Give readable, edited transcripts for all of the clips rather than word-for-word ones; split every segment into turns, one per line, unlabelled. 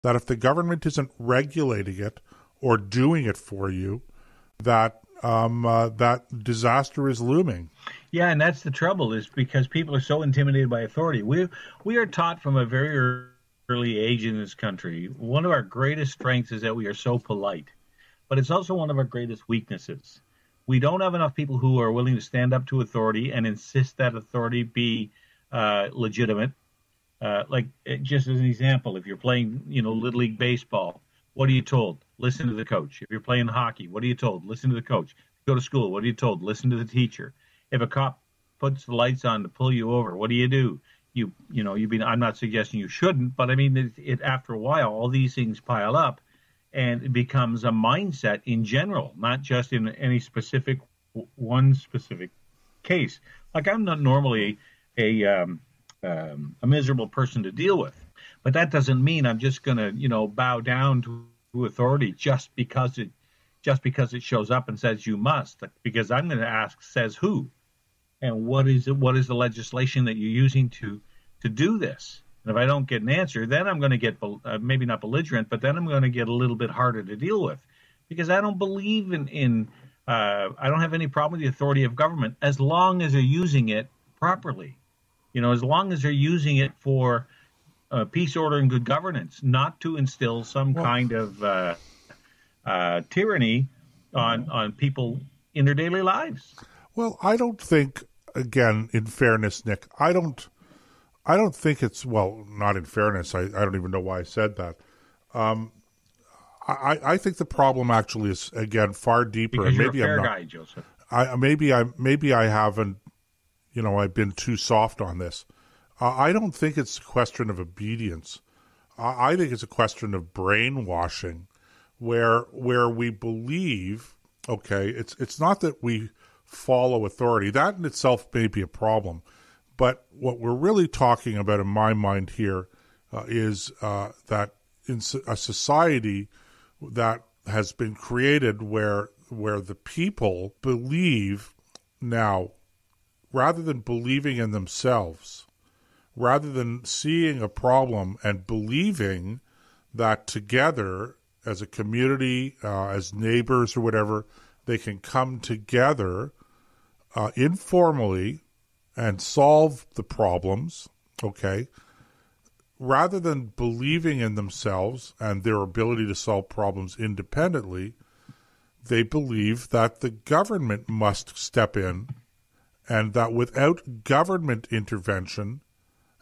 that if the government isn't regulating it or doing it for you, that that disaster is looming.
Yeah, and that's the trouble, is because people are so intimidated by authority. We are taught from a very early age in this country, one of our greatest strengths is that we are so polite, but it's also one of our greatest weaknesses. We don't have enough people who are willing to stand up to authority and insist that authority be legitimate. Just as an example, if you're playing, Little League Baseball, what are you told? Listen to the coach. If you're playing hockey, what are you told? Listen to the coach. If you go to school, what are you told? Listen to the teacher. If a cop puts the lights on to pull you over, what do? I'm not suggesting you shouldn't, but I mean, it after a while, all these things pile up, and it becomes a mindset in general, not just in any one specific case. Like, I'm not normally a miserable person to deal with, but that doesn't mean I'm just going to, bow down to authority just because it shows up and says you must. Because I'm going to ask, says who, and what is the legislation that you're using to do this? And if I don't get an answer, then I'm going to get maybe not belligerent, but then I'm going to get a little bit harder to deal with, because I don't believe I don't have any problem with the authority of government as long as they're using it properly. As long as they're using it for peace, order, and good governance, not to instill some kind of tyranny on people in their daily lives. Well,
I don't think, again, in fairness, Nick, I don't think it's, not in fairness, I don't even know why I said that. I think the problem actually is, again, far deeper.
Because you're a fair guy, Joseph.
Maybe I haven't, I've been too soft on this. I don't think it's a question of obedience. I think it's a question of brainwashing, where we believe, okay, it's not that we follow authority. That in itself may be a problem. But what we're really talking about in my mind here is that in a society that has been created where the people believe now, rather than believing in themselves, rather than seeing a problem and believing that together as a community, as neighbors or whatever, they can come together informally and solve the problems, okay? Rather than believing in themselves and their ability to solve problems independently, they believe that the government must step in, and that without government intervention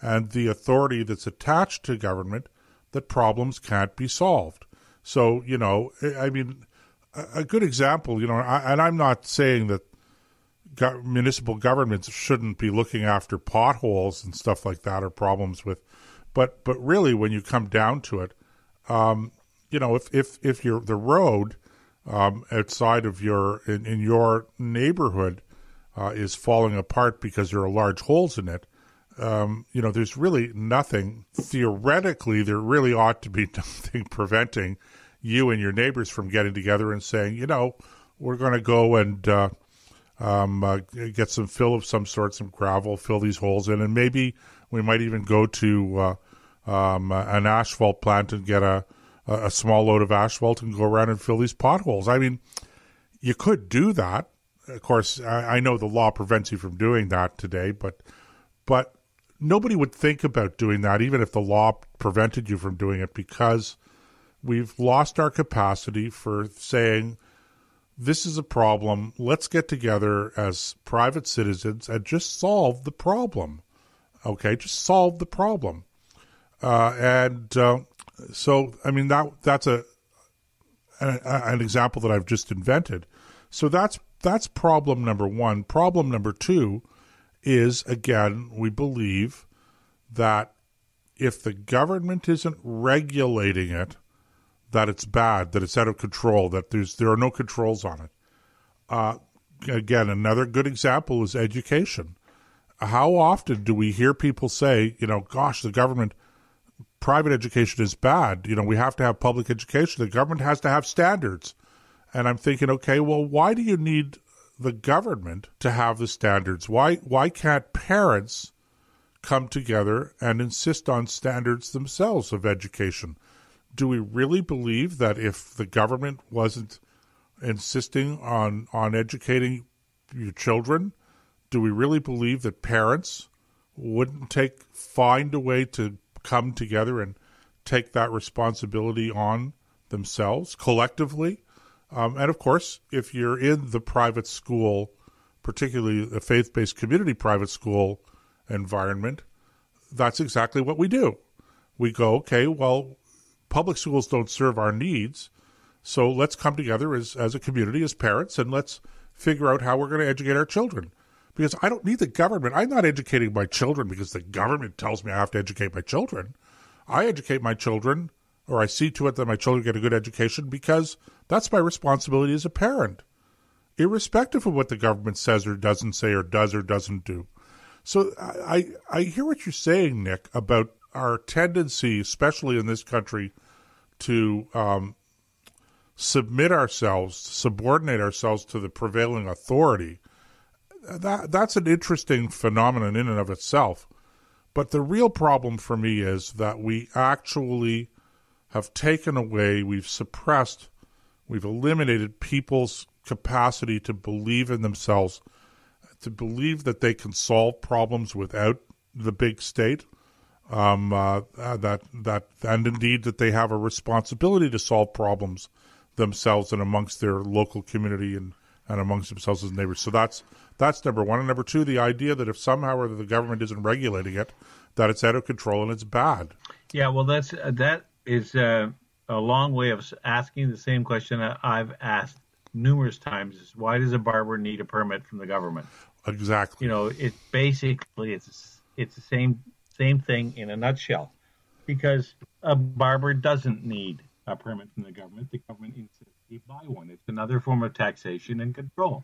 and the authority that's attached to government, that problems can't be solved. So, I mean, a good example, and I'm not saying that municipal governments shouldn't be looking after potholes and stuff like that, or problems with, but really when you come down to it, if you're the road outside of in your neighborhood is falling apart because there are large holes in it, there's really nothing, theoretically, there really ought to be nothing preventing you and your neighbors from getting together and saying, we're going to go and get some fill of some sort, some gravel, fill these holes in, and maybe we might even go to an asphalt plant and get a small load of asphalt and go around and fill these potholes. I mean, you could do that. Of course, I know the law prevents you from doing that today, but nobody would think about doing that, even if the law prevented you from doing it, because we've lost our capacity for saying, this is a problem, let's get together as private citizens and just solve the problem. Okay, just solve the problem. So, I mean, that's an example that I've just invented. So that's problem number one. Problem number two is, again, we believe that if the government isn't regulating it, that it's bad, that it's out of control, that there are no controls on it. Again, another good example is education. How often do we hear people say, gosh, the government, private education is bad. We have to have public education. The government has to have standards. And I'm thinking, okay, well, why do you need the government to have the standards? Why can't parents come together and insist on standards themselves of education? do we really believe that if the government wasn't insisting on educating your children, do we really believe that parents wouldn't find a way to come together and take that responsibility on themselves collectively? And of course, if you're in the private school, particularly a faith-based community private school environment, that's exactly what we do. We go, okay, well, public schools don't serve our needs, so let's come together as a community, as parents, and let's figure out how we're going to educate our children. Because I don't need the government. I'm not educating my children because the government tells me I have to educate my children. I educate my children, or I see to it that my children get a good education, because that's my responsibility as a parent, irrespective of what the government says or doesn't say or does or doesn't do. So I hear what you're saying, Nick, about our tendency, especially in this country, to submit ourselves, subordinate ourselves to the prevailing authority. That's an interesting phenomenon in and of itself. But the real problem for me is that we actually have taken away, we've suppressed, we've eliminated people's capacity to believe in themselves, to believe that they can solve problems without the big state, and indeed that they have a responsibility to solve problems themselves and amongst their local community and amongst themselves as neighbors. So that's number one. And number two, the idea that if somehow or the government isn't regulating it, that it's out of control and it's bad.
Yeah, well, that is a long way of asking the same question I've asked numerous times: is why does a barber need a permit from the government?
Exactly.
It's the same thing in a nutshell, because a barber doesn't need a permit from the government. The government insists you buy one. It's another form of taxation and control.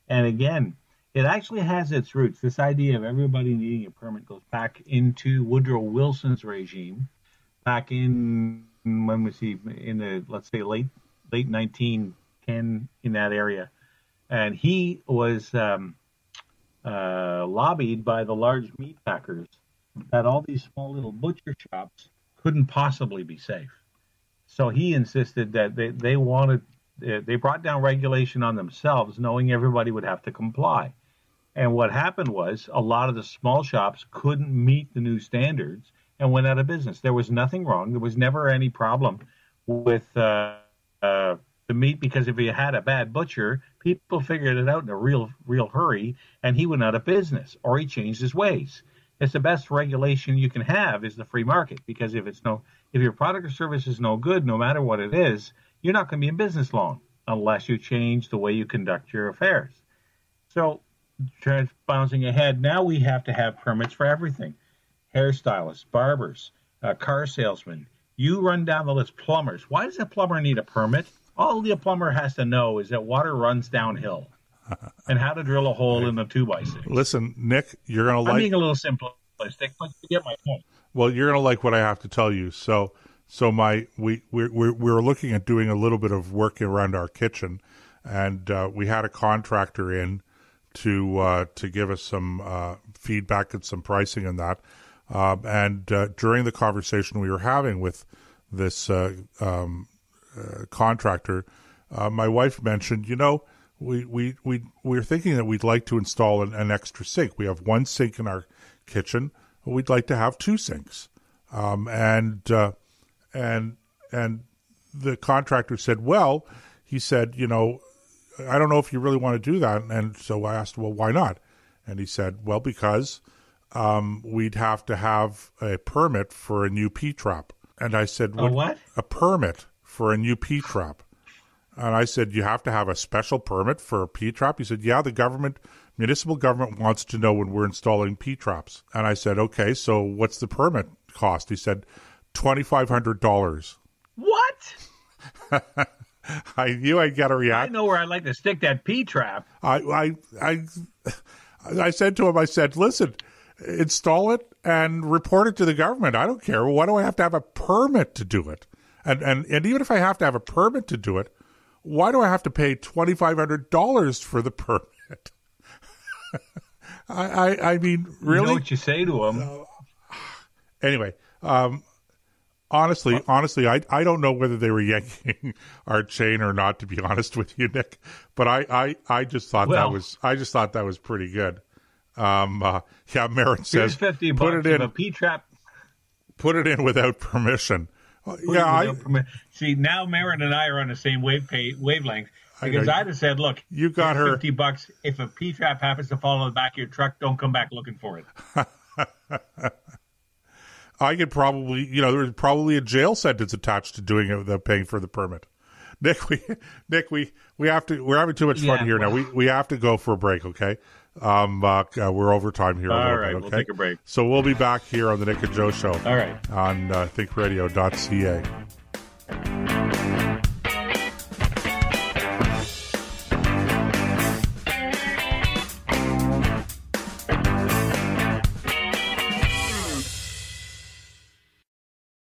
And again, it actually has its roots. This idea of everybody needing a permit goes back into Woodrow Wilson's regime, back in, when was he, in the, let's say, late 1910, in that area. And he was lobbied by the large meat packers that all these small little butcher shops couldn't possibly be safe. So he insisted that they brought down regulation on themselves, knowing everybody would have to comply. And what happened was a lot of the small shops couldn't meet the new standards and went out of business. There was nothing wrong. There was never any problem with the meat, because if you had a bad butcher, people figured it out in a real hurry, and he went out of business, or he changed his ways. It's the best regulation you can have is the free market, because if your product or service is no good, no matter what it is, you're not going to be in business long unless you change the way you conduct your affairs. So, bouncing ahead, now we have to have permits for everything: hairstylists, barbers, car salesmen. You run down the list. Plumbers. Why does a plumber need a permit? All the plumber has to know is that water runs downhill and how to drill a hole in a 2x6.
Listen, Nick, you're going to
I'm being a little simplistic, but you get my point.
Well, you're going to like what I have to tell you. So we're looking at doing a little bit of work around our kitchen, and we had a contractor in to give us some feedback and some pricing and that. And during the conversation we were having with this contractor, my wife mentioned, we're thinking that we'd like to install an extra sink. We have one sink in our kitchen. We'd like to have two sinks. And the contractor said, well, he said, I don't know if you really want to do that. And so I asked, well, why not? And he said, well, because we'd have to have a permit for a new P-trap. And I said,
what?
A permit for a new P-trap. And I said, you have to have a special permit for a P-trap? He said, yeah, the municipal government wants to know when we're installing P-traps. And I said, okay, so what's the permit cost? He said, $2,500.
What?
I knew I'd get a reaction.
I know where I'd like to stick that P-trap.
I said to him, listen, install it and report it to the government. I don't care. Why do I have to have a permit to do it? And even if I have to have a permit to do it, why do I have to pay $2,500 for the permit? I mean, really?
You know what you say to them.
Anyway, Honestly, I don't know whether they were yanking our chain or not, to be honest with you, Nick. But I just thought that was pretty good. Marin says,
here's $50 put it in a P-trap.
Put it in without permission.
See, now Marin and I are on the same wavelength. Because I'd have said, look,
you got her
$50. If a P-trap happens to fall on the back of your truck, don't come back looking for it.
I could probably, there's probably a jail sentence attached to doing it without paying for the permit. Nick, we have to. We're having too much fun here now. We have to go for a break. Okay, we're over time here.
All right, we'll take a break.
So we'll be back here on the Nick and Joe Show.
All right,
on ThinkRadio.ca.